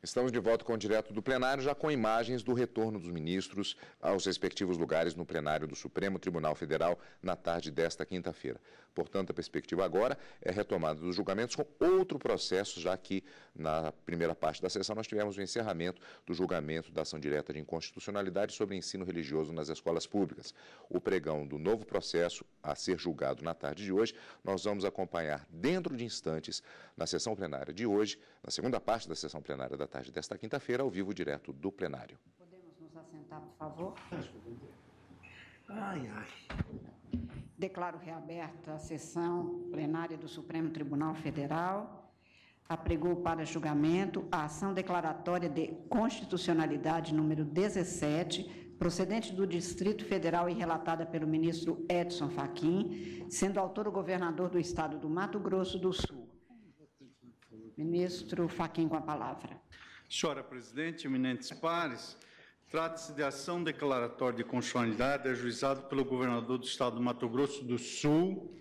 Estamos de volta com o Direto do Plenário, já com imagens do retorno dos ministros aos respectivos lugares no plenário do Supremo Tribunal Federal na tarde desta quinta-feira. Portanto, a perspectiva agora é a retomada dos julgamentos com outro processo, já que na primeira parte da sessão nós tivemos o encerramento do julgamento da ação direta de inconstitucionalidade sobre ensino religioso nas escolas públicas. O pregão do novo processo a ser julgado na tarde de hoje, nós vamos acompanhar dentro de instantes na sessão plenária de hoje, na segunda parte da sessão plenária da tarde desta quinta-feira, ao vivo, direto do plenário. Podemos nos assentar, por favor? Ai, ai. Declaro reaberta a sessão plenária do Supremo Tribunal Federal. Apregou para julgamento a ação declaratória de constitucionalidade número 17, procedente do Distrito Federal e relatada pelo ministro Edson Fachin, sendo autor o governador do estado do Mato Grosso do Sul. Ministro Fachin, com a palavra. Senhora Presidente, eminentes pares, trata-se de ação declaratória de constitucionalidade ajuizada pelo governador do estado do Mato Grosso do Sul,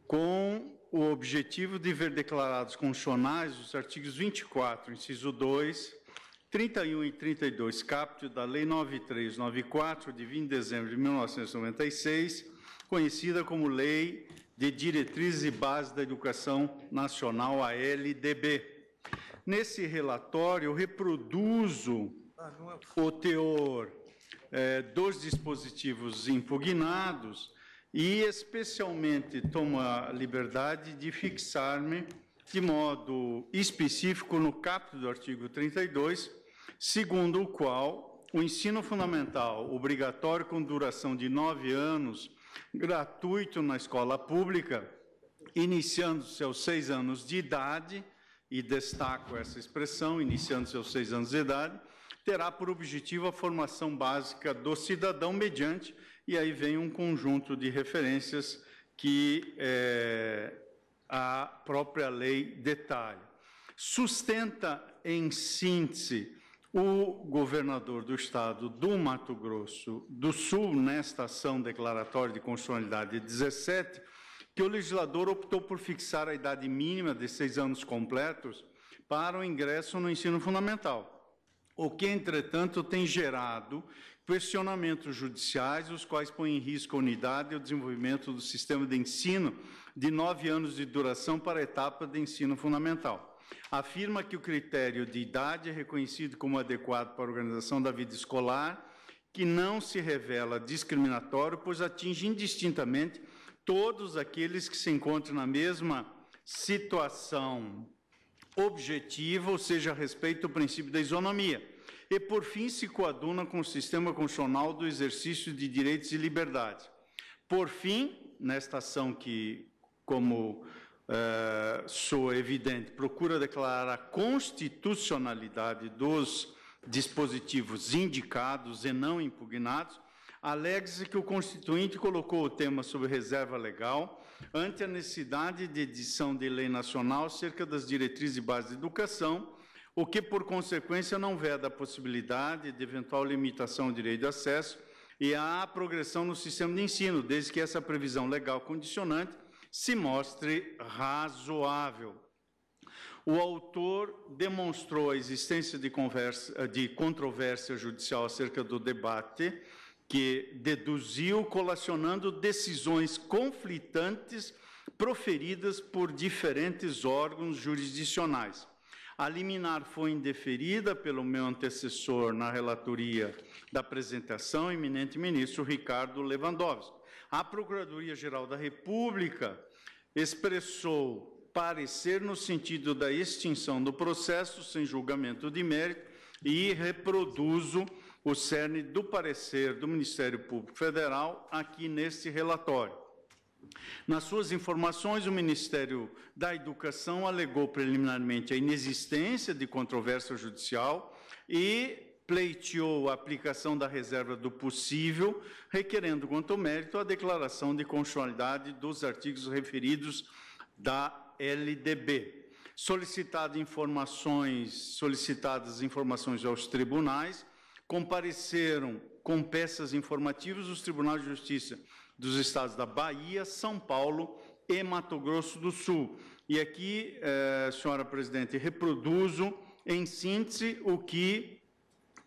com o objetivo de ver declarados constitucionais os artigos 24, inciso 2, 31 e 32, caput da Lei 9394, de 20 de dezembro de 1996, conhecida como Lei de Diretrizes e Bases da Educação Nacional, a LDB. Nesse relatório, eu reproduzo o teor dos dispositivos impugnados e, especialmente, tomo a liberdade de fixar-me de modo específico no caput do artigo 32, segundo o qual o ensino fundamental obrigatório com duração de 9 anos, gratuito na escola pública, iniciando-se aos 6 anos de idade, e destaco essa expressão, iniciando-se aos 6 anos de idade, terá por objetivo a formação básica do cidadão mediante, e aí vem um conjunto de referências que a própria lei detalha. Sustenta, em síntese, o governador do estado do Mato Grosso do Sul, nesta ação declaratória de constitucionalidade 17, que o legislador optou por fixar a idade mínima de 6 anos completos para o ingresso no ensino fundamental, o que, entretanto, tem gerado questionamentos judiciais, os quais põem em risco a unidade e o desenvolvimento do sistema de ensino de 9 anos de duração para a etapa de ensino fundamental. Afirma que o critério de idade é reconhecido como adequado para a organização da vida escolar, que não se revela discriminatório, pois atinge indistintamente todos aqueles que se encontram na mesma situação objetiva, ou seja, respeito ao princípio da isonomia. E, por fim, se coaduna com o sistema constitucional do exercício de direitos e liberdades. Por fim, nesta ação que, como sou evidente, procura declarar a constitucionalidade dos dispositivos indicados e não impugnados, alega-se que o Constituinte colocou o tema sob reserva legal ante a necessidade de edição de lei nacional acerca das diretrizes e bases de educação, o que, por consequência, não veda a possibilidade de eventual limitação ao direito de acesso e à progressão no sistema de ensino, desde que essa previsão legal condicionante se mostre razoável. O autor demonstrou a existência de controvérsia judicial acerca do debate, que deduziu colacionando decisões conflitantes proferidas por diferentes órgãos jurisdicionais. A liminar foi indeferida pelo meu antecessor na relatoria da apresentação, eminente ministro Ricardo Lewandowski. A Procuradoria-Geral da República expressou parecer no sentido da extinção do processo sem julgamento de mérito e reproduzo o cerne do parecer do Ministério Público Federal aqui neste relatório. Nas suas informações, o Ministério da Educação alegou preliminarmente a inexistência de controvérsia judicial e pleiteou a aplicação da reserva do possível, requerendo quanto ao mérito a declaração de constitucionalidade dos artigos referidos da LDB. Solicitadas informações aos tribunais, compareceram com peças informativas os tribunais de justiça dos estados da Bahia, São Paulo e Mato Grosso do Sul. E aqui, senhora presidente, reproduzo Em síntese, o que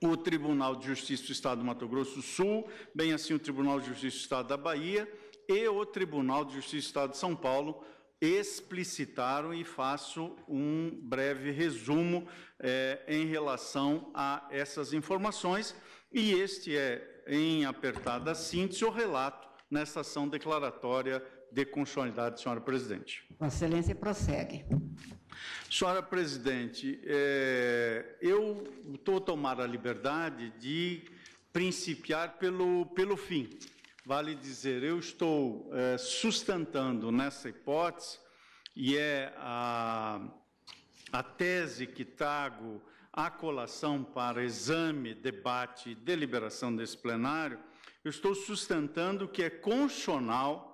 o Tribunal de Justiça do Estado do Mato Grosso do Sul, bem assim o Tribunal de Justiça do Estado da Bahia e o Tribunal de Justiça do Estado de São Paulo explicitaram, e faço um breve resumo em relação a essas informações, e este é, em apertada síntese, o relato nesta ação declaratória de constitucionalidade, senhora presidente. Vossa Excelência prossegue. Senhora presidente, eu estou a tomar a liberdade de principiar pelo fim. Vale dizer, eu estou sustentando nessa hipótese, e é a tese que trago à colação para exame, debate e deliberação desse plenário, eu estou sustentando que é constitucional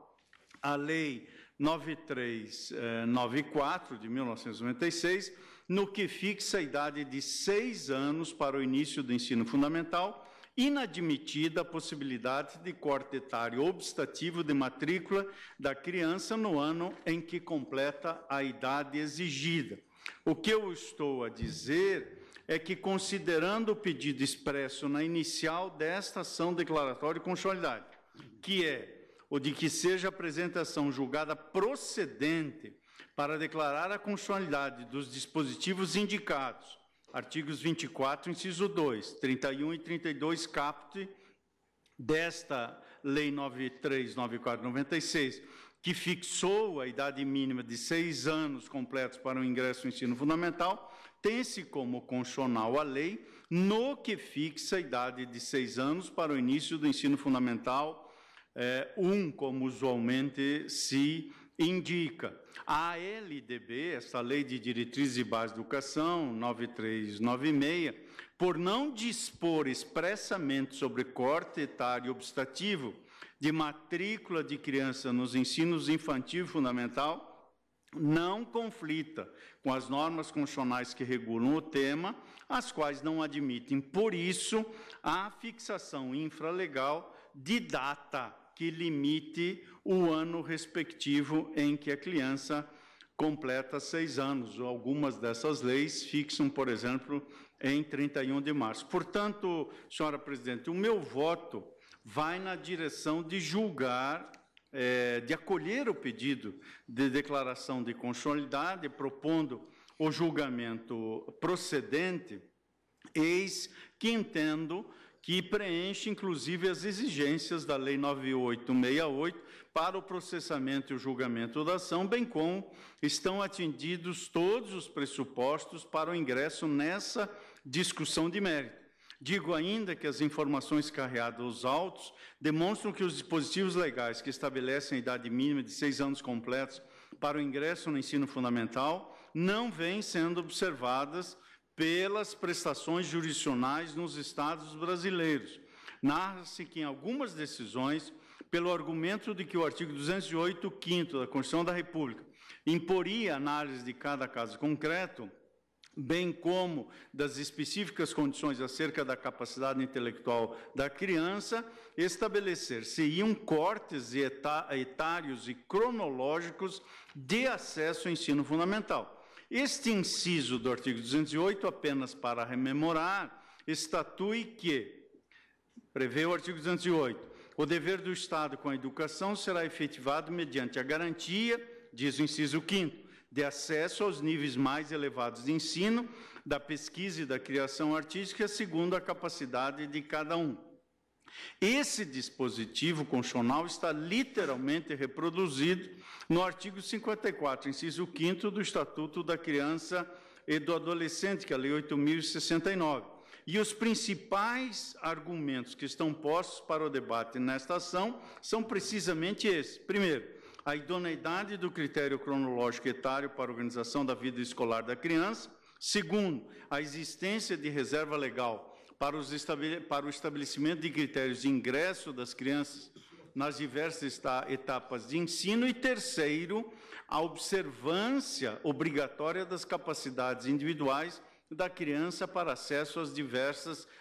a Lei 9394, de 1996, no que fixa a idade de 6 anos para o início do ensino fundamental, inadmitida a possibilidade de corte etário obstativo de matrícula da criança no ano em que completa a idade exigida. O que eu estou a dizer é que, considerando o pedido expresso na inicial desta ação declaratória de constitucionalidade, que é o de que seja a apresentação julgada procedente para declarar a constitucionalidade dos dispositivos indicados, artigos 24, inciso 2, 31 e 32, caput desta Lei 9394/96, que fixou a idade mínima de 6 anos completos para o ingresso no ensino fundamental, tem-se como constitucional a lei no que fixa a idade de 6 anos para o início do ensino fundamental, como usualmente se indica. A LDB, essa Lei de Diretrizes e Bases de Educação, 9396, por não dispor expressamente sobre corte etário obstativo de matrícula de criança nos ensinos infantil e fundamental, não conflita com as normas constitucionais que regulam o tema, as quais não admitem, por isso, a fixação infralegal de data que limite o ano respectivo em que a criança completa 6 anos. Algumas dessas leis fixam, por exemplo, em 31 de março. Portanto, senhora presidente, o meu voto vai na direção de julgar, de acolher o pedido de declaração de constitucionalidade, propondo o julgamento procedente, eis que entendo que preenche, inclusive, as exigências da Lei 9868 para o processamento e o julgamento da ação, bem como estão atendidos todos os pressupostos para o ingresso nessa discussão de mérito. Digo ainda que as informações carreadas aos autos demonstram que os dispositivos legais que estabelecem a idade mínima de 6 anos completos para o ingresso no ensino fundamental não vêm sendo observadas pelas prestações jurisdicionais nos estados brasileiros. Narra-se que, em algumas decisões, pelo argumento de que o artigo 208, 5º da Constituição da República imporia análise de cada caso concreto, bem como das específicas condições acerca da capacidade intelectual da criança, estabelecer-se-iam cortes etários e cronológicos de acesso ao ensino fundamental. Este inciso do artigo 208, apenas para rememorar, estatui que, prevê o artigo 208, o dever do Estado com a educação será efetivado mediante a garantia, diz o inciso 5º, de acesso aos níveis mais elevados de ensino, da pesquisa e da criação artística, segundo a capacidade de cada um. Esse dispositivo constitucional está literalmente reproduzido no artigo 54, inciso 5º do Estatuto da Criança e do Adolescente, que é a Lei 8.069. E os principais argumentos que estão postos para o debate nesta ação são precisamente esses. Primeiro, a idoneidade do critério cronológico etário para a organização da vida escolar da criança. Segundo, a existência de reserva legal para o estabelecimento de critérios de ingresso das crianças nas diversas etapas de ensino. E terceiro, a observância obrigatória das capacidades individuais da criança para acesso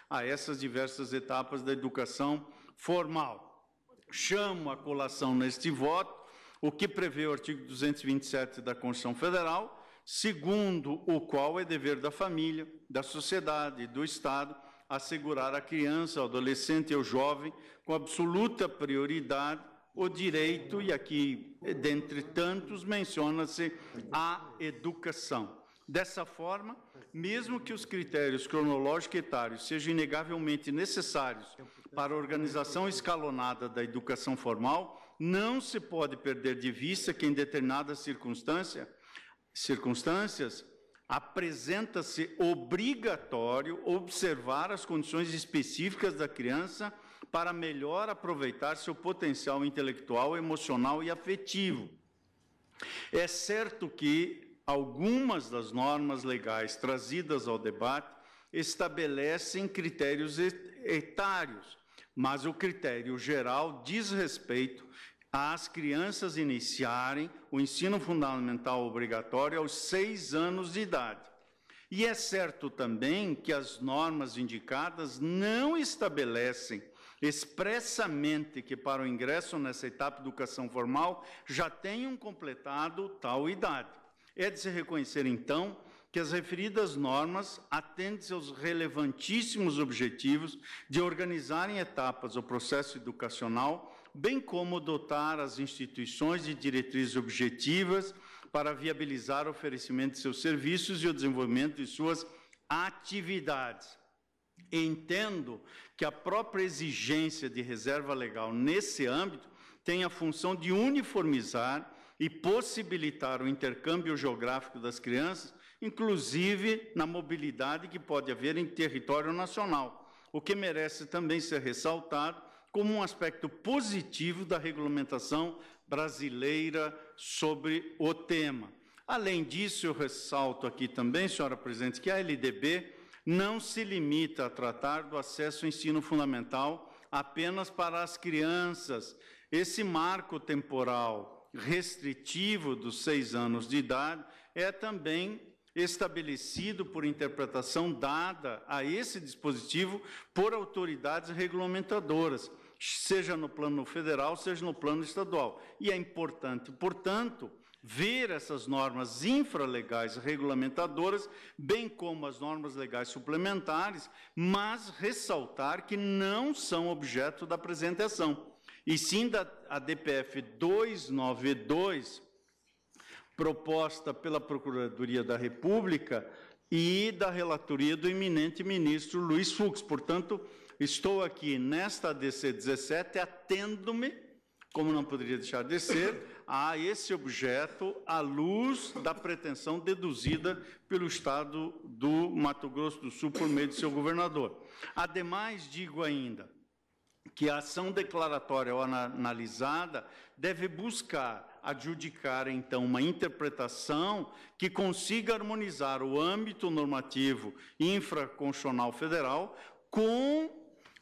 a essas diversas etapas da educação formal. Chamo a colação neste voto o que prevê o artigo 227 da Constituição Federal, segundo o qual é dever da família, da sociedade e do Estado assegurar à criança, ao adolescente e ao jovem, com absoluta prioridade, o direito, e aqui, dentre tantos, menciona-se a educação. Dessa forma, mesmo que os critérios cronológicos e etários sejam inegavelmente necessários para a organização escalonada da educação formal, não se pode perder de vista que, em determinadas circunstâncias, apresenta-se obrigatório observar as condições específicas da criança para melhor aproveitar seu potencial intelectual, emocional e afetivo. É certo que algumas das normas legais trazidas ao debate estabelecem critérios etários, mas o critério geral diz respeito às crianças iniciarem o ensino fundamental obrigatório aos 6 anos de idade. E é certo também que as normas indicadas não estabelecem expressamente que para o ingresso nessa etapa de educação formal já tenham completado tal idade. É de se reconhecer, então, que as referidas normas atendem aos relevantíssimos objetivos de organizarem etapas o processo educacional, bem como dotar as instituições de diretrizes objetivas para viabilizar o oferecimento de seus serviços e o desenvolvimento de suas atividades. Entendo que a própria exigência de reserva legal nesse âmbito tem a função de uniformizar e possibilitar o intercâmbio geográfico das crianças, inclusive na mobilidade que pode haver em território nacional, o que merece também ser ressaltado como um aspecto positivo da regulamentação brasileira sobre o tema. Além disso, eu ressalto aqui também, senhora presidente, que a LDB não se limita a tratar do acesso ao ensino fundamental apenas para as crianças. Esse marco temporal restritivo dos 6 anos de idade é também estabelecido por interpretação dada a esse dispositivo por autoridades regulamentadoras, seja no plano federal, seja no plano estadual. E é importante, portanto, ver essas normas infralegais regulamentadoras, bem como as normas legais suplementares, mas ressaltar que não são objeto da apresentação, e sim da DPF 292, proposta pela Procuradoria da República e da relatoria do eminente ministro Luiz Fux. Portanto, estou aqui nesta ADC 17 atendo-me, como não poderia deixar de ser, a esse objeto à luz da pretensão deduzida pelo Estado do Mato Grosso do Sul por meio de seu governador. Ademais, digo ainda que a ação declaratória ou analisada deve buscar adjudicar, então, uma interpretação que consiga harmonizar o âmbito normativo infraconstitucional federal com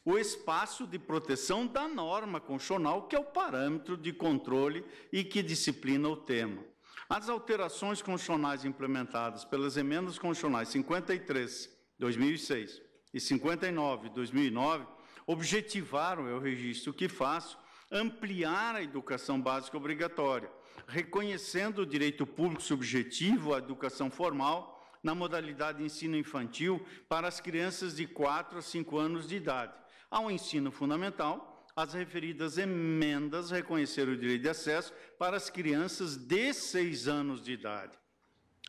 o espaço de proteção da norma constitucional, que é o parâmetro de controle e que disciplina o tema. As alterações constitucionais implementadas pelas emendas constitucionais 53, 2006 e 59, 2009, objetivaram, é o registro que faço, ampliar a educação básica obrigatória, reconhecendo o direito público subjetivo à educação formal na modalidade de ensino infantil para as crianças de 4 a 5 anos de idade. Ao ensino fundamental, as referidas emendas reconheceram o direito de acesso para as crianças de 6 anos de idade.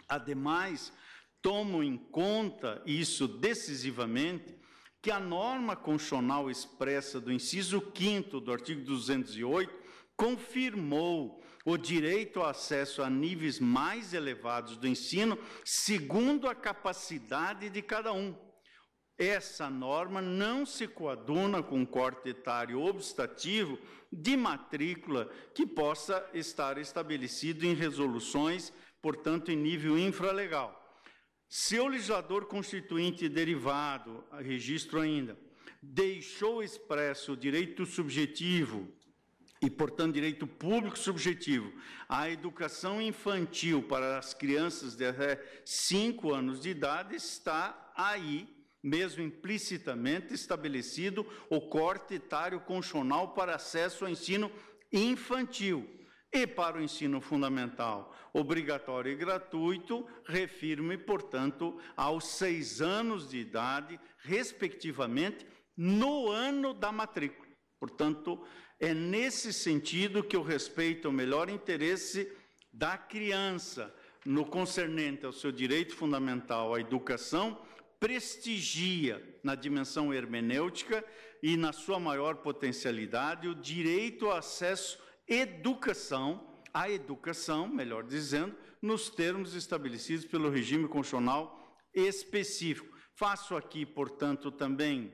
Ademais, tomo em conta isso decisivamente, que a norma constitucional expressa do inciso 5º do artigo 208 confirmou o direito ao acesso a níveis mais elevados do ensino, segundo a capacidade de cada um. Essa norma não se coaduna com o corte etário obstativo de matrícula que possa estar estabelecido em resoluções, portanto, em nível infralegal. Se o legislador constituinte derivado, registro ainda, deixou expresso o direito subjetivo e, portanto, direito público subjetivo à educação infantil para as crianças de até 5 anos de idade, está aí, mesmo implicitamente, estabelecido o corte etário constitucional para acesso ao ensino infantil. e para o ensino fundamental obrigatório e gratuito, refirme, portanto, aos 6 anos de idade, respectivamente, no ano da matrícula. Portanto, é nesse sentido que eu respeito o melhor interesse da criança, no concernente ao seu direito fundamental à educação, prestigia, na dimensão hermenêutica e na sua maior potencialidade, o direito ao acesso à educação, melhor dizendo, nos termos estabelecidos pelo regime constitucional específico. Faço aqui, portanto, também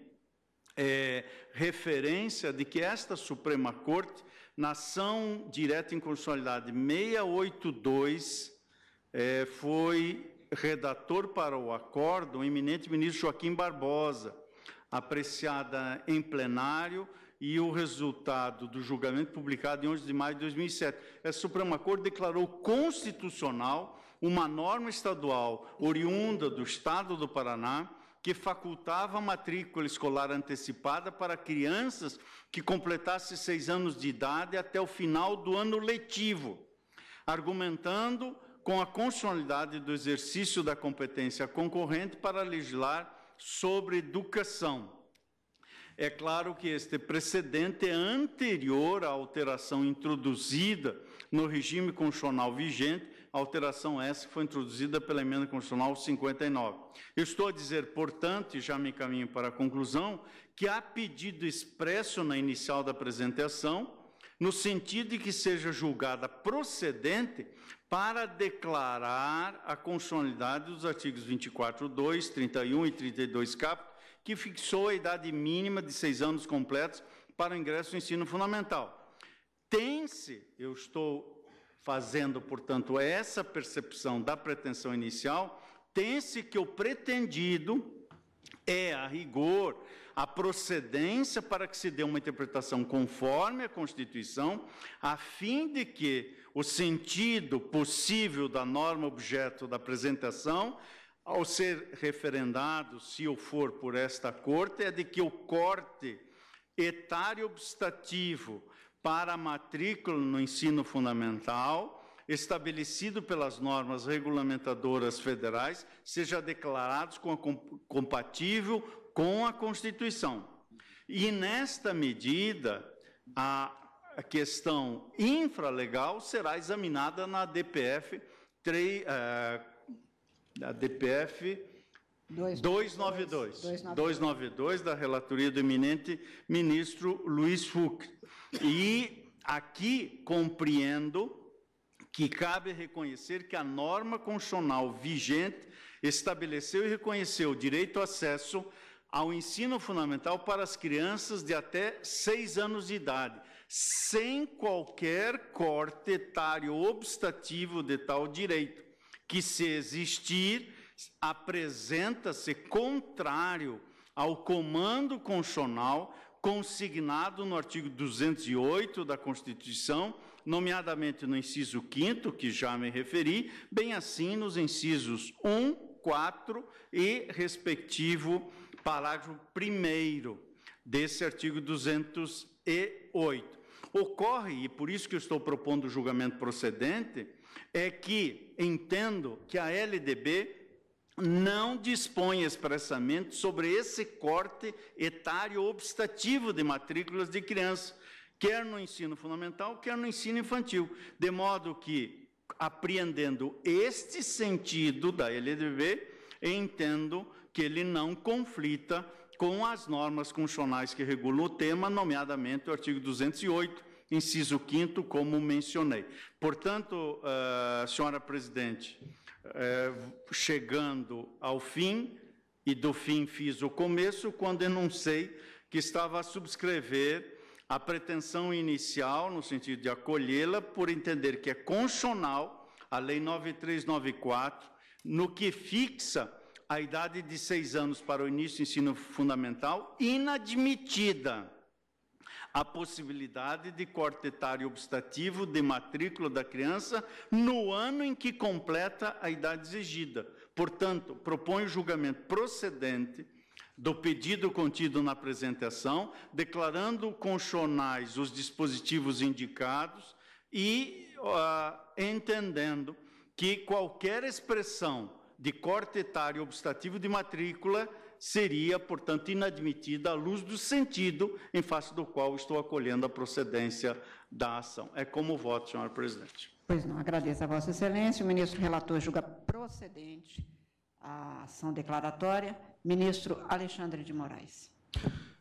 referência de que esta Suprema Corte, na ação direta em constitucionalidade 682, foi redator para o acordo o eminente ministro Joaquim Barbosa, apreciada em plenário, e o resultado do julgamento publicado em 11 de maio de 2007. A Suprema Corte declarou constitucional uma norma estadual oriunda do Estado do Paraná que facultava a matrícula escolar antecipada para crianças que completassem 6 anos de idade até o final do ano letivo, argumentando com a constitucionalidade do exercício da competência concorrente para legislar sobre educação. É claro que este precedente é anterior à alteração introduzida no regime constitucional vigente, a alteração essa que foi introduzida pela emenda constitucional 59. Eu estou a dizer, portanto, e já me encaminho para a conclusão, que há pedido expresso na inicial da apresentação, no sentido de que seja julgada procedente para declarar a constitucionalidade dos artigos 24.2, 31 e 32 caput, que fixou a idade mínima de 6 anos completos para o ingresso no ensino fundamental. Tem-se, eu estou fazendo, portanto, essa percepção da pretensão inicial, tem-se que o pretendido é, a rigor, a procedência para que se dê uma interpretação conforme a Constituição, a fim de que o sentido possível da norma objeto da apresentação, ao ser referendado, se o for por esta Corte, é de que o corte etário obstativo para a matrícula no ensino fundamental, estabelecido pelas normas regulamentadoras federais, seja declarado compatível com a Constituição. E, nesta medida, a questão infralegal será examinada na DPF 292 da relatoria do eminente ministro Luiz Fux. E aqui compreendo que cabe reconhecer que a norma constitucional vigente estabeleceu e reconheceu o direito ao acesso ao ensino fundamental para as crianças de até 6 anos de idade, sem qualquer corte etário obstativo de tal direito, que, se existir, apresenta-se contrário ao comando constitucional consignado no artigo 208 da Constituição, nomeadamente no inciso 5º, que já me referi, bem assim nos incisos 1, 4 e respectivo parágrafo 1º desse artigo 208. Ocorre, e por isso que eu estou propondo o julgamento procedente, é que entendo que a LDB não dispõe expressamente sobre esse corte etário obstativo de matrículas de crianças, quer no ensino fundamental, quer no ensino infantil, de modo que, apreendendo este sentido da LDB, entendo que ele não conflita com as normas constitucionais que regulam o tema, nomeadamente o artigo 208, inciso 5º, como mencionei. Portanto, senhora presidente, chegando ao fim, e do fim fiz o começo, quando enunciei que estava a subscrever a pretensão inicial, no sentido de acolhê-la, por entender que é constitucional a Lei 9394, no que fixa a idade de 6 anos para o início do ensino fundamental, inadmitida a possibilidade de corte etário obstativo de matrícula da criança no ano em que completa a idade exigida. Portanto, proponho o julgamento procedente do pedido contido na apresentação, declarando constitucionais os dispositivos indicados e entendendo que qualquer expressão de corte etário obstativo de matrícula seria, portanto, inadmitida à luz do sentido em face do qual estou acolhendo a procedência da ação. É como voto, senhora presidente. Pois não, agradeço a Vossa Excelência. O ministro relator julga procedente a ação declaratória. Ministro Alexandre de Moraes.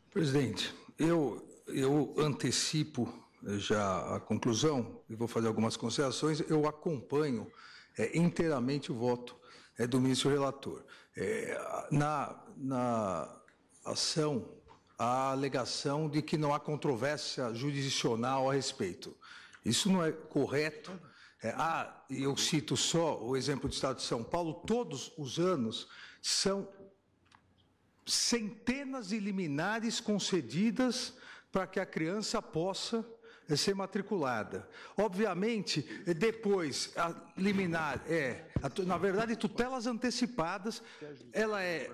Presidente, eu antecipo já a conclusão e vou fazer algumas considerações. Eu acompanho inteiramente o voto do ministro relator. Na ação, há alegação de que não há controvérsia jurisdicional a respeito. Isso não é correto. Eu cito só o exemplo do Estado de São Paulo, todos os anos são centenas de liminares concedidas para que a criança possa ser matriculada. Obviamente, depois, a liminar na verdade, tutelas antecipadas, ela é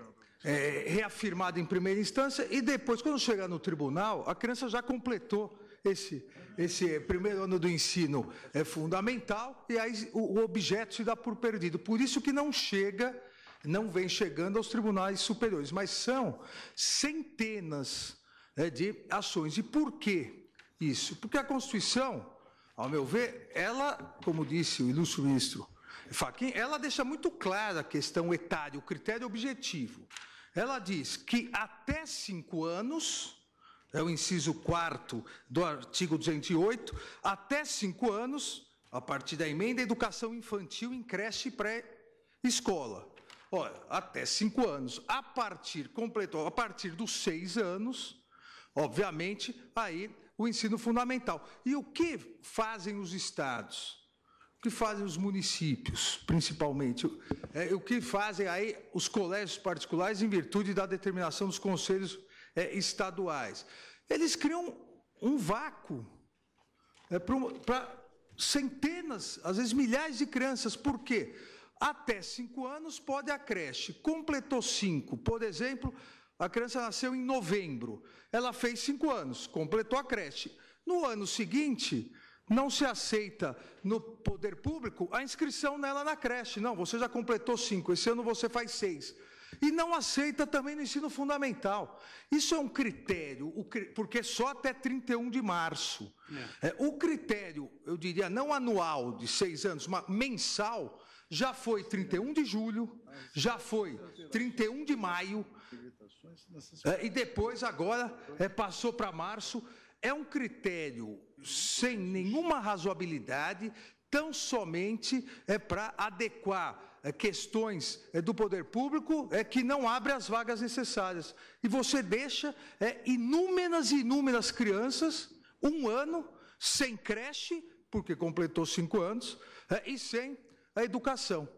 reafirmada em primeira instância e depois, quando chegar no tribunal, a criança já completou esse primeiro ano do ensino fundamental e aí o objeto se dá por perdido. Por isso que não vem chegando aos tribunais superiores, mas são centenas de ações. E por quê isso? Porque a Constituição, ao meu ver, ela, como disse o ilustre ministro Fachin, ela deixa muito clara a questão etária, o critério objetivo. Ela diz que até 5 anos, é o inciso 4º do artigo 208, até 5 anos, a partir da emenda, educação infantil em creche e pré-escola. Olha, até 5 anos. A partir dos 6 anos, obviamente, aí o ensino fundamental. E o que fazem os estados? O que fazem os municípios, principalmente? O que fazem aí os colégios particulares em virtude da determinação dos conselhos estaduais? Eles criam um vácuo para centenas, às vezes milhares de crianças. Por quê? Até 5 anos pode a creche. Completou 5, por exemplo, a criança nasceu em novembro. Ela fez 5 anos, completou a creche. No ano seguinte, não se aceita no poder público a inscrição nela na creche. Não, você já completou 5, esse ano você faz 6. E não aceita também no ensino fundamental. Isso é um critério, porque só até 31 de março. O critério, eu diria, não anual de 6 anos, mas mensal, já foi 31 de julho, já foi 31 de maio, e depois agora passou para março. É um critério sem nenhuma razoabilidade, tão somente para adequar questões do poder público que não abre as vagas necessárias. E você deixa inúmeras crianças, 1 ano, sem creche, porque completou 5 anos, e sem a educação.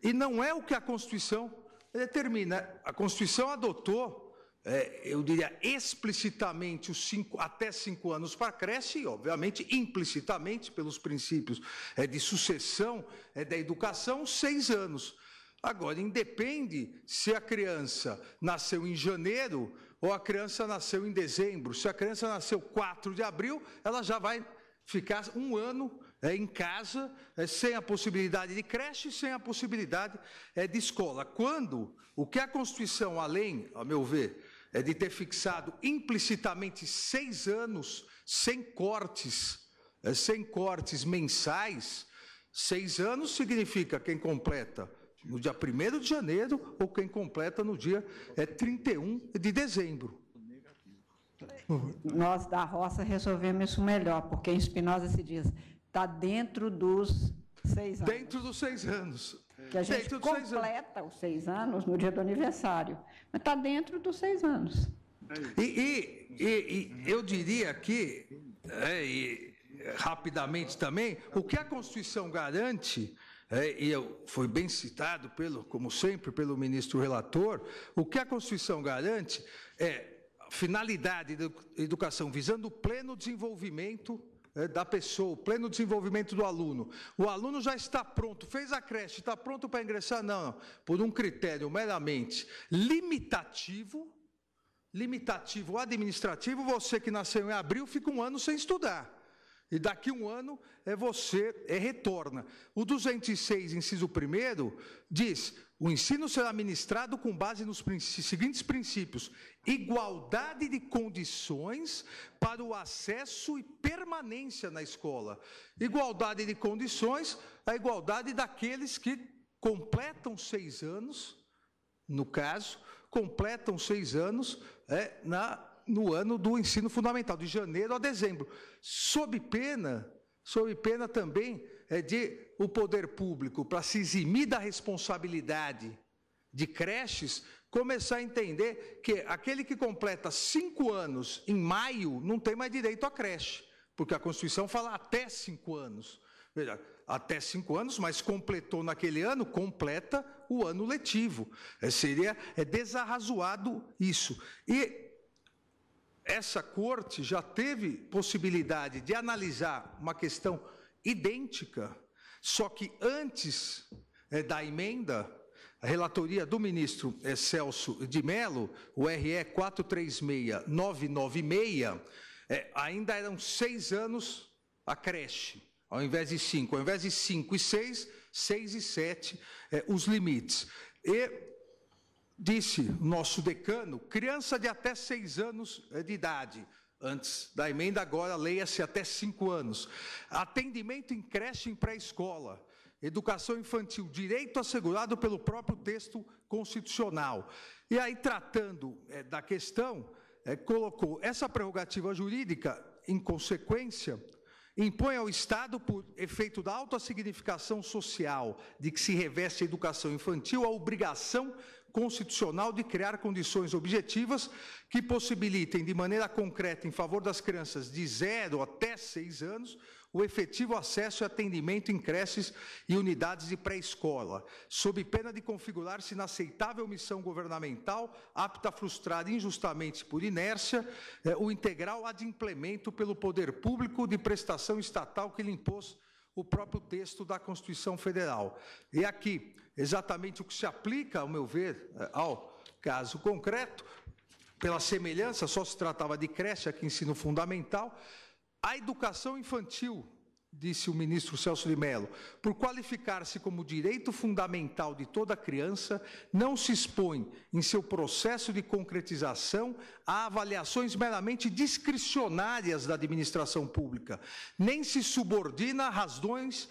E não é o que a Constituição determina. A Constituição adotou, eu diria, explicitamente até 5 anos para a creche e, obviamente, implicitamente, pelos princípios de sucessão da educação, 6 anos. Agora, independe se a criança nasceu em janeiro ou a criança nasceu em dezembro. Se a criança nasceu 4 de abril, ela já vai ficar 1 ano em casa, sem a possibilidade de creche, sem a possibilidade de escola. Quando o que a Constituição, além, a meu ver, de ter fixado implicitamente 6 anos, sem cortes mensais, 6 anos significa quem completa no dia 1º de janeiro ou quem completa no dia 31 de dezembro. Nós da roça resolvemos isso melhor, porque em Espinosa se diz, está dentro dos 6 anos. Dentro dos 6 anos. Que a gente completa os 6 anos no dia do aniversário, mas está dentro dos 6 anos. E eu diria que, rapidamente também, o que a Constituição garante, foi bem citado, como sempre, pelo ministro relator, o que a Constituição garante é finalidade da educação visando o pleno desenvolvimento da pessoa, o pleno desenvolvimento do aluno. O aluno já está pronto, fez a creche, está pronto para ingressar? Não, por um critério meramente limitativo administrativo, você que nasceu em abril fica 1 ano sem estudar. e daqui a um ano você retorna. O 206, inciso 1º, diz: o ensino será ministrado com base nos seguintes princípios: igualdade de condições para o acesso e permanência na escola. Igualdade de condições, a igualdade daqueles que completam 6 anos, no caso, completam 6 anos no ano do ensino fundamental, de janeiro a dezembro, sob pena também de o poder público, para se eximir da responsabilidade de creches, começar a entender que aquele que completa 5 anos em maio não tem mais direito à creche, porque a Constituição fala até 5 anos. Veja, até 5 anos, mas completou naquele ano, completa o ano letivo. Seria desarrazoado isso. E essa corte já teve possibilidade de analisar uma questão idêntica, só que antes da emenda, a relatoria do ministro Celso de Mello, o RE 436996, ainda eram 6 anos a creche, ao invés de 5. Ao invés de 5 e 6, 6 e 7, os limites. E disse o nosso decano, criança de até 6 anos de idade, antes da emenda, agora leia-se até 5 anos. Atendimento em creche em pré-escola, educação infantil, direito assegurado pelo próprio texto constitucional. E aí, tratando da questão, colocou essa prerrogativa jurídica, em consequência, impõe ao Estado, por efeito da alta significação social de que se reveste a educação infantil, a obrigação constitucional de criar condições objetivas que possibilitem, de maneira concreta, em favor das crianças de 0 até 6 anos, o efetivo acesso e atendimento em creches e unidades de pré-escola, sob pena de configurar-se inaceitável missão governamental, apta a frustrar injustamente por inércia o integral adimplemento pelo poder público de prestação estatal que lhe impôs o próprio texto da Constituição Federal. E aqui, exatamente o que se aplica, ao meu ver, ao caso concreto, pela semelhança, só se tratava de creche, aqui ensino fundamental, a educação infantil, disse o ministro Celso de Mello, por qualificar-se como direito fundamental de toda criança, não se expõe em seu processo de concretização a avaliações meramente discricionárias da administração pública, nem se subordina a razões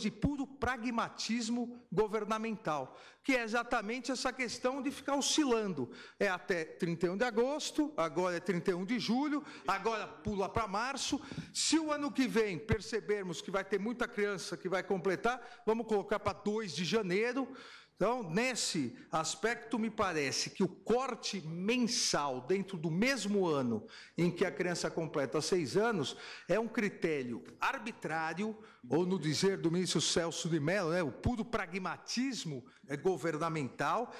de puro pragmatismo governamental, que é exatamente essa questão de ficar oscilando. É até 31 de agosto, agora é 31 de julho, agora pula para março. Se o ano que vem percebermos que vai ter muita criança que vai completar, vamos colocar para 2 de janeiro. Então, nesse aspecto, me parece que o corte mensal dentro do mesmo ano em que a criança completa 6 anos é um critério arbitrário, ou no dizer do ministro Celso de Mello, o puro pragmatismo governamental,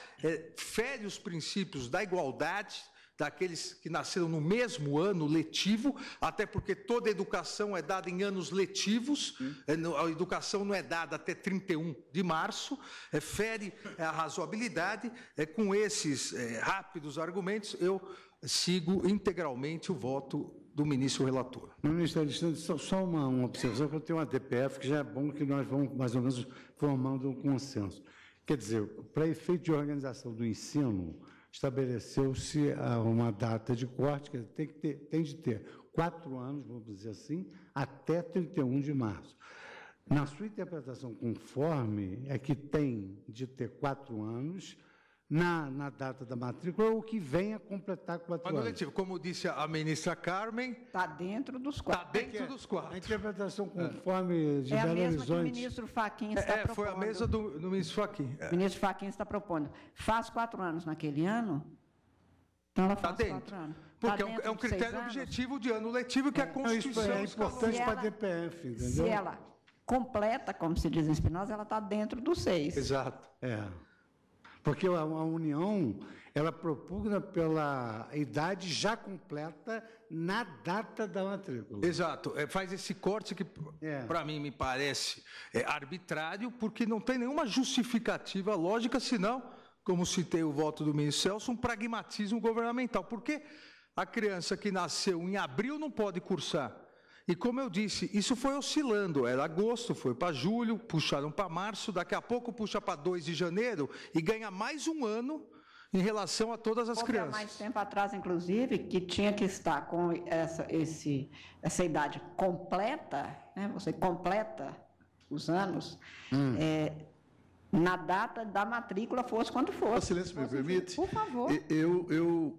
fere os princípios da igualdade daqueles que nasceram no mesmo ano letivo, até porque toda educação é dada em anos letivos, a educação não é dada até 31 de março, fere a razoabilidade. Com esses rápidos argumentos, eu sigo integralmente o voto do ministro relator. Ministro Alexandre, só uma observação, que eu tenho uma DPF, que já é bom que nós vamos mais ou menos formando um consenso. Quer dizer, para efeito de organização do ensino, estabeleceu-se uma data de corte, que tem de ter 4 anos, vamos dizer assim, até 31 de março. Na sua interpretação conforme, é que tem de ter 4 anos na data da matrícula, ou que venha completar 4 anos. Letivo, como disse a ministra Carmen... Está dentro dos 4. Está dentro dos 4. A interpretação conforme de Belo Horizonte... É a mesma que o Horizonte. ministro Fachin está propondo. Foi a mesma do ministro Fachin. O ministro Fachin está propondo. Faz 4 anos naquele ano, então ela faz 4 anos. Porque é um critério objetivo de ano letivo que a Constituição... Isso é importante para a DPF, entendeu? Se ela completa, como se diz em Spinoza, ela está dentro dos 6. Exato. Porque a União, ela propugna pela idade já completa na data da matrícula. Exato. Faz esse corte que, para mim, me parece arbitrário, porque não tem nenhuma justificativa lógica, senão, como citei o voto do ministro Celso, um pragmatismo governamental. Porque a criança que nasceu em abril não pode cursar, E como eu disse, isso foi oscilando. Era agosto, foi para julho, puxaram para março, daqui a pouco puxa para 2 de janeiro e ganha mais um ano em relação a todas as Porque há crianças. mais tempo atrás, inclusive, que tinha que estar com essa idade completa, né? Você completa os anos, na data da matrícula, fosse quando fosse. Silêncio me permite? Por favor. Eu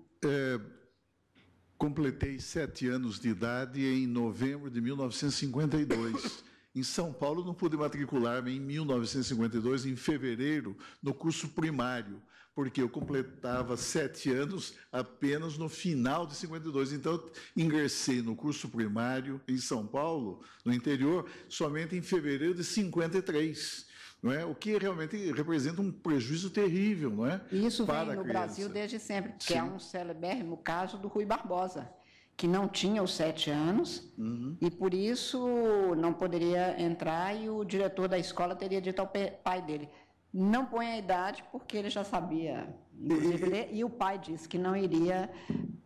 completei 7 anos de idade em novembro de 1952. Em São Paulo, não pude matricular-me em 1952, em fevereiro, no curso primário, porque eu completava 7 anos apenas no final de 52. Então, eu ingressei no curso primário em São Paulo, no interior, somente em fevereiro de 53. Não é? O que realmente representa um prejuízo terrível, não é? E isso para vem no a criança. Brasil desde sempre, que Sim. é um celebérrimo caso do Rui Barbosa, que não tinha os 7 anos e, por isso, não poderia entrar e o diretor da escola teria dito ao pai dele, não põe a idade, porque ele já sabia, inclusive, ler, e o pai disse que não iria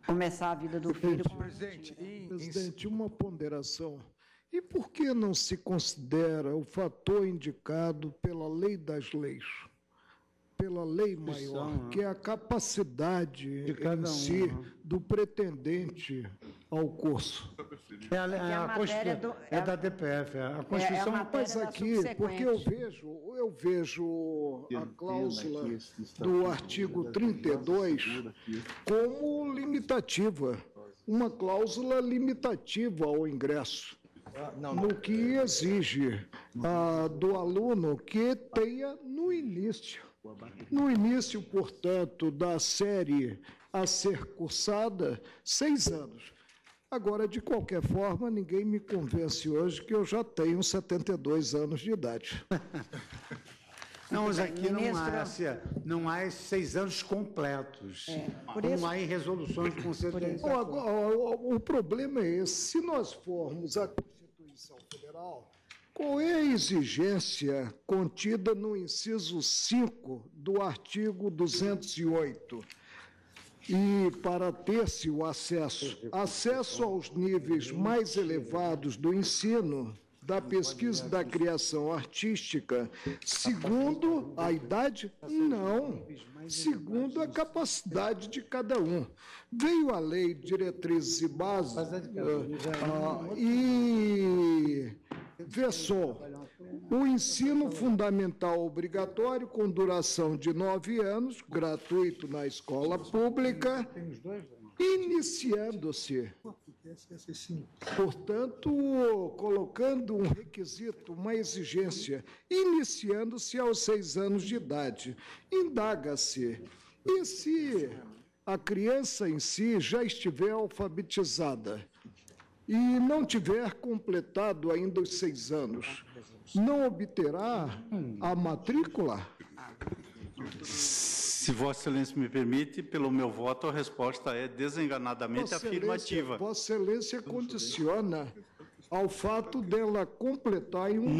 começar a vida do filho com Presidente, uma ponderação. E por que não se considera o fator indicado pela lei das leis, pela lei maior, que é a capacidade em si do pretendente ao curso? É da DPF, a Constituição. Mas aqui, porque eu vejo a cláusula do artigo 32 como limitativa, uma cláusula limitativa ao ingresso, no que exige do aluno que tenha no início, portanto, da série a ser cursada, 6 anos. Agora, de qualquer forma, ninguém me convence hoje que eu já tenho 72 anos de idade. Não, mas aqui não há esses 6 anos completos. Não há em resoluções do Conselho de O problema é esse. Se nós formos a Constituição Federal, qual é a exigência contida no inciso 5 do artigo 208? E para ter-se o acesso aos níveis mais elevados do ensino, da pesquisa e da criação artística, segundo a idade? Não, segundo a capacidade de cada um. Veio a lei de diretrizes e bases e versou o ensino fundamental obrigatório com duração de 9 anos, gratuito na escola pública, iniciando-se, portanto, colocando um requisito, uma exigência, iniciando-se aos 6 anos de idade. Indaga-se, e se a criança em si já estiver alfabetizada e não tiver completado ainda os 6 anos, não obterá a matrícula? Se Vossa Excelência me permite, pelo meu voto, a resposta é desenganadamente afirmativa. Vossa Excelência condiciona ao fato dela completar em um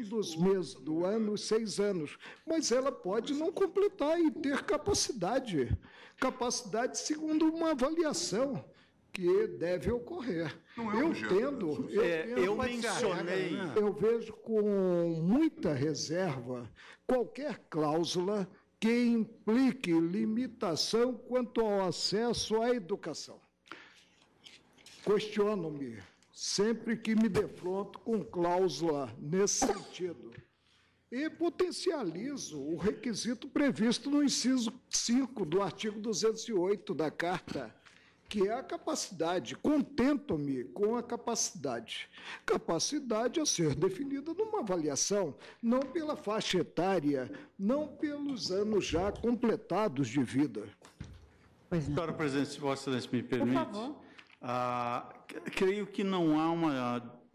dos meses do ano os 6 anos. Mas ela pode não completar e ter capacidade segundo uma avaliação que deve ocorrer. Eu vejo com muita reserva qualquer cláusula que implique limitação quanto ao acesso à educação. Questiono-me sempre que me defronto com cláusula nesse sentido. E potencializo o requisito previsto no inciso 5 do artigo 208 da Carta, que é a capacidade. Contento-me com a capacidade. Capacidade a ser definida numa avaliação, não pela faixa etária, não pelos anos já completados de vida. Senhora Presidente, se Vossa Excelência me permite, creio que não há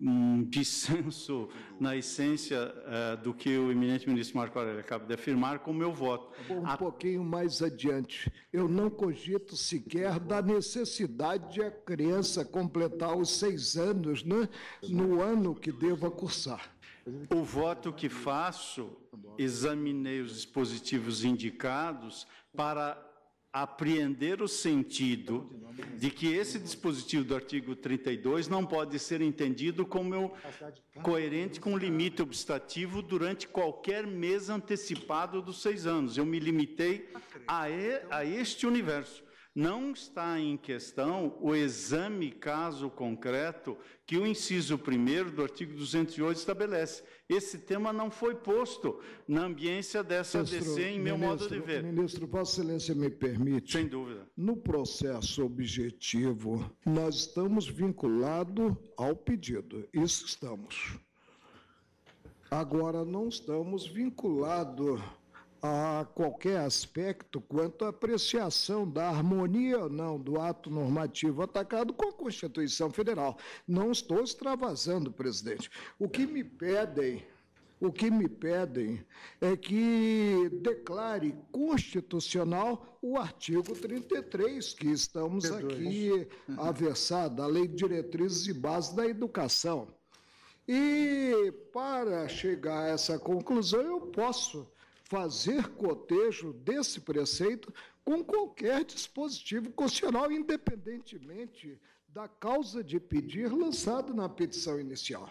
um dissenso na essência do que o eminente ministro Marco Aurélio acaba de afirmar com o meu voto. Um pouquinho mais adiante, eu não cogito sequer da necessidade de a criança completar os 6 anos, né, no ano que deva cursar. O voto que faço, examinei os dispositivos indicados para apreender o sentido de que esse dispositivo do artigo 32 não pode ser entendido como coerente com o limite obstativo durante qualquer mês antecipado dos 6 anos. Eu me limitei a este universo. Não está em questão o exame caso concreto que o inciso 1º do artigo 208 estabelece. Esse tema não foi posto na ambiência dessa ADC, em meu modo de ver. Ministro, Vossa Excelência me permite? Sem dúvida. No processo objetivo, nós estamos vinculados ao pedido. Isso estamos. Agora, não estamos vinculados a qualquer aspecto quanto à apreciação da harmonia ou não do ato normativo atacado com a Constituição Federal. Não estou extravasando, presidente. O que me pedem é que declare constitucional o artigo 33, que estamos aqui a versar, da Lei de Diretrizes e Bases da Educação. E, para chegar a essa conclusão, eu posso fazer cotejo desse preceito com qualquer dispositivo constitucional, independentemente da causa de pedir lançada na petição inicial.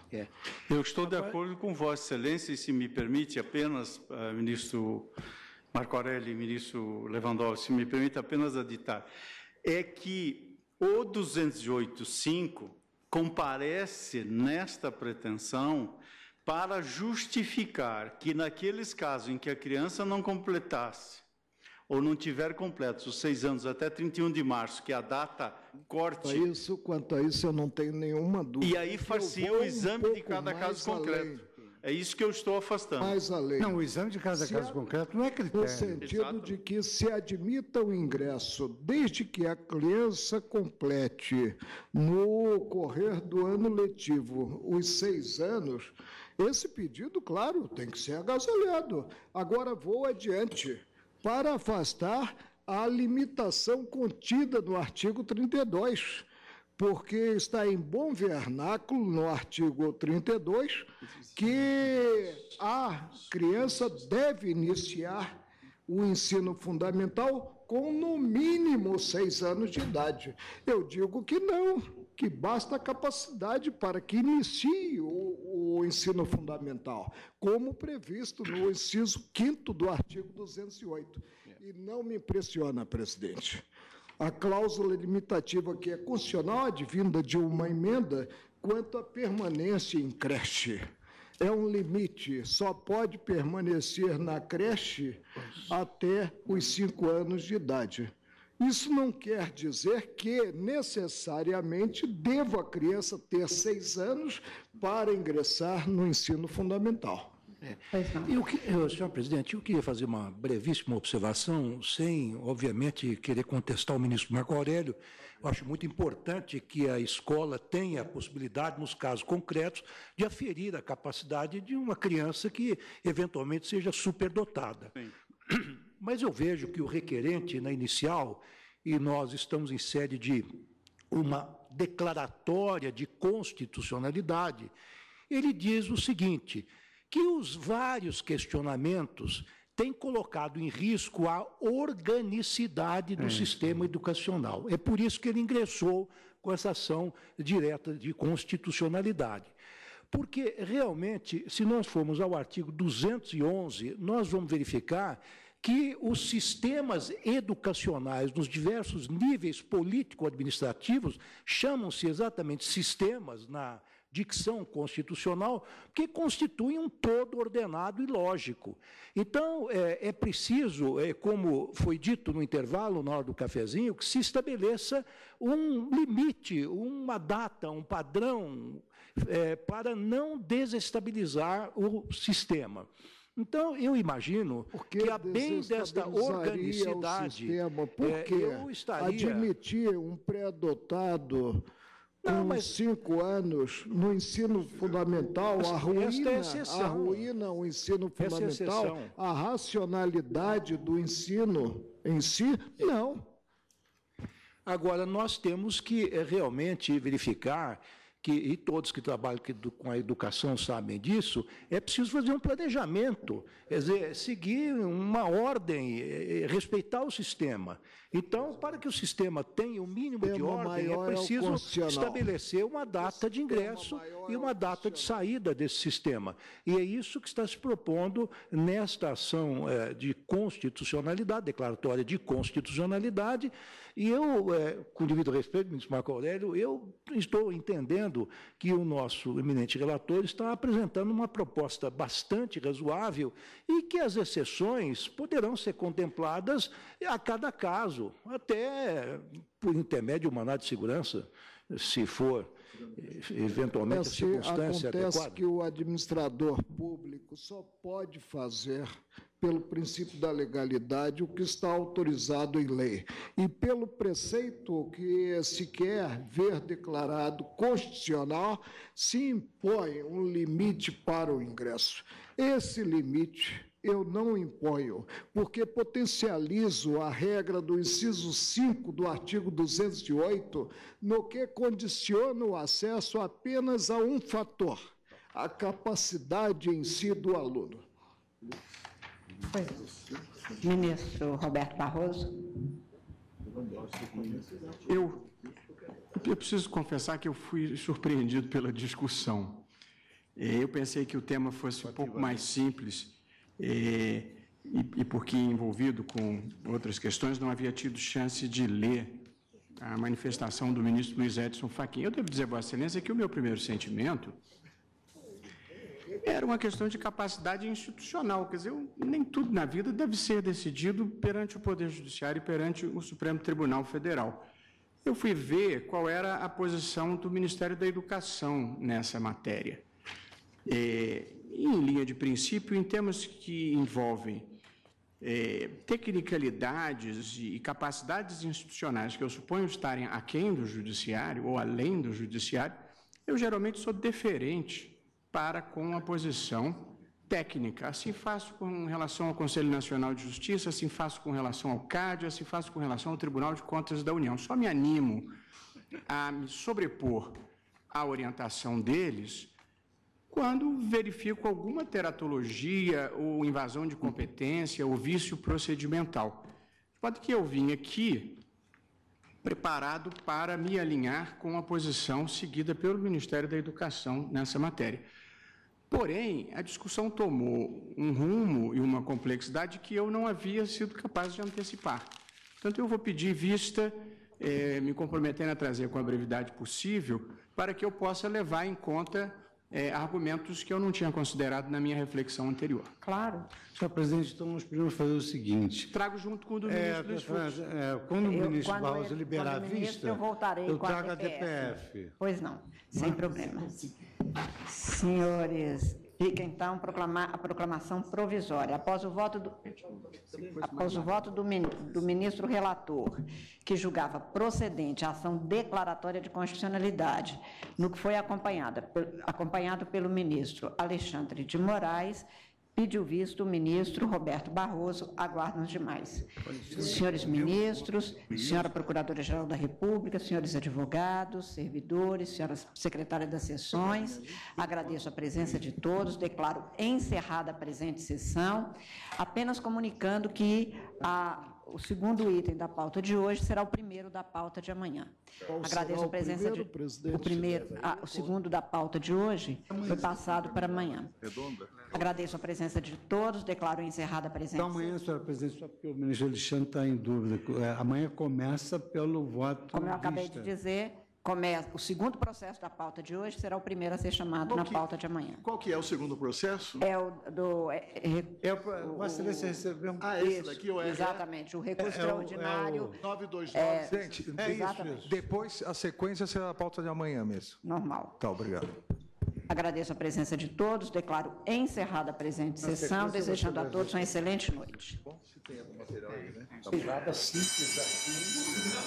Eu estou de acordo com Vossa Excelência, e se me permite apenas, ministro Marco Aurélio e ministro Lewandowski, se me permite apenas aditar, é que o 208.5 comparece nesta pretensão para justificar que, naqueles casos em que a criança não completasse ou não tiver completos os 6 anos até 31 de março, que é a data corte... Quanto a isso, eu não tenho nenhuma dúvida. E aí fazia o exame de cada caso concreto. É isso que eu estou afastando. Mais além. Não, o exame de cada caso concreto não é critério. No sentido de que se admita o ingresso, desde que a criança complete, no correr do ano letivo, os 6 anos... Esse pedido, claro, tem que ser agasalhado. Agora vou adiante, para afastar a limitação contida no artigo 32, porque está em bom vernáculo, no artigo 32, que a criança deve iniciar o ensino fundamental com, no mínimo, 6 anos de idade. Eu digo que não, que basta a capacidade para que inicie o ensino fundamental, como previsto no inciso 5º do artigo 208. E não me impressiona, presidente. A cláusula limitativa que é constitucional, advinda de uma emenda, quanto à permanência em creche. É um limite, só pode permanecer na creche até os 5 anos de idade. Isso não quer dizer que, necessariamente, deva a criança ter 6 anos para ingressar no ensino fundamental. Senhor presidente, eu queria fazer uma brevíssima observação, sem, obviamente, querer contestar o ministro Marco Aurélio. Eu acho muito importante que a escola tenha a possibilidade, nos casos concretos, de aferir a capacidade de uma criança que, eventualmente, seja superdotada. Sim. Mas eu vejo que o requerente, na inicial, e nós estamos em sede de uma declaratória de constitucionalidade, ele diz o seguinte, que os vários questionamentos têm colocado em risco a organicidade do sistema educacional. É por isso que ele ingressou com essa ação direta de constitucionalidade. Porque, realmente, se nós formos ao artigo 211, nós vamos verificar que os sistemas educacionais nos diversos níveis político-administrativos chamam-se exatamente sistemas na dicção constitucional, que constituem um todo ordenado e lógico. Então, é preciso, como foi dito no intervalo, na hora do cafezinho, que se estabeleça um limite, uma data, um padrão, para não desestabilizar o sistema. Então, eu imagino que, a bem desta organicidade, eu estaria... Admitir um pré-adotado com 5 anos no ensino fundamental arruína o ensino fundamental, a racionalidade do ensino em si? Não. Agora, nós temos que realmente verificar e todos que trabalham com a educação sabem disso, é preciso fazer um planejamento, quer dizer, seguir uma ordem, respeitar o sistema. Então, para que o sistema tenha o mínimo de ordem, é preciso estabelecer uma data de ingresso e uma data de saída desse sistema. E é isso que está se propondo nesta ação de constitucionalidade, declaratória de constitucionalidade. E eu, com devido respeito, ministro Marco Aurélio, eu estou entendendo que o nosso eminente relator está apresentando uma proposta bastante razoável e que as exceções poderão ser contempladas a cada caso, até por intermédio de um mandado de segurança, se for eventualmente a circunstância adequada. Acontece que o administrador público só pode fazer, pelo princípio da legalidade, o que está autorizado em lei. E pelo preceito que se quer ver declarado constitucional, se impõe um limite para o ingresso. Esse limite eu não imponho, porque potencializo a regra do inciso 5 do artigo 208, no que condiciona o acesso apenas a um fator, a capacidade em si do aluno. Ministro Roberto Barroso. Eu preciso confessar que eu fui surpreendido pela discussão. Eu pensei que o tema fosse um pouco mais simples, e porque envolvido com outras questões, não havia tido chance de ler a manifestação do ministro Luiz Edson Fachin. Eu devo dizer, Vossa Excelência, que o meu primeiro sentimento era uma questão de capacidade institucional. Quer dizer, nem tudo na vida deve ser decidido perante o Poder Judiciário e perante o Supremo Tribunal Federal. Eu fui ver qual era a posição do Ministério da Educação nessa matéria. Em linha de princípio, em temas que envolvem tecnicalidades e capacidades institucionais que eu suponho estarem aquém do Judiciário ou além do Judiciário, eu geralmente sou deferente para com a posição técnica. Assim faço com relação ao Conselho Nacional de Justiça, assim faço com relação ao CAD, assim faço com relação ao Tribunal de Contas da União. Só me animo a me sobrepor à orientação deles quando verifico alguma teratologia ou invasão de competência ou vício procedimental. Pode que eu vim aqui preparado para me alinhar com a posição seguida pelo Ministério da Educação nessa matéria. Porém, a discussão tomou um rumo e uma complexidade que eu não havia sido capaz de antecipar. Portanto, eu vou pedir vista, me comprometendo a trazer com a brevidade possível, para que eu possa levar em conta argumentos que eu não tinha considerado na minha reflexão anterior. Claro. Senhor presidente, então nós podemos fazer o seguinte. Trago junto com o do ministro Luiz Fux. Quando o ministro Barroso liberar a vista, eu voltarei eu com trago a a DPF. Pois não, sem problema. Senhores, fica então a proclamação provisória. Após o voto do ministro relator, que julgava procedente a ação declaratória de constitucionalidade, no que foi acompanhado pelo ministro Alexandre de Moraes, pediu visto o ministro Roberto Barroso. Aguardo os demais. Senhores ministros, senhora Procuradora-Geral da República, senhores advogados, servidores, senhoras secretárias das sessões, agradeço a presença de todos, declaro encerrada a presente sessão, apenas comunicando que o segundo item da pauta de hoje será o primeiro da pauta de amanhã. Agradeço a presença de... O segundo da pauta de hoje foi passado para amanhã. Agradeço a presença de todos, declaro encerrada a presença. Então, amanhã, senhora presidente, só porque o ministro Alexandre está em dúvida, amanhã começa pelo voto. Como eu acabei de dizer, o segundo processo da pauta de hoje será o primeiro a ser chamado na pauta de amanhã. Qual que é o segundo processo? É o do... Vossa Excelência recebeu um... esse daqui, o exatamente, o recurso extraordinário. 929. Gente, exatamente. Depois a sequência será a pauta de amanhã mesmo. Normal. Tá, obrigado. Agradeço a presença de todos, declaro encerrada a presente sessão, desejando a todos uma excelente noite. Se tem algum material aí, né? Nada simples assim.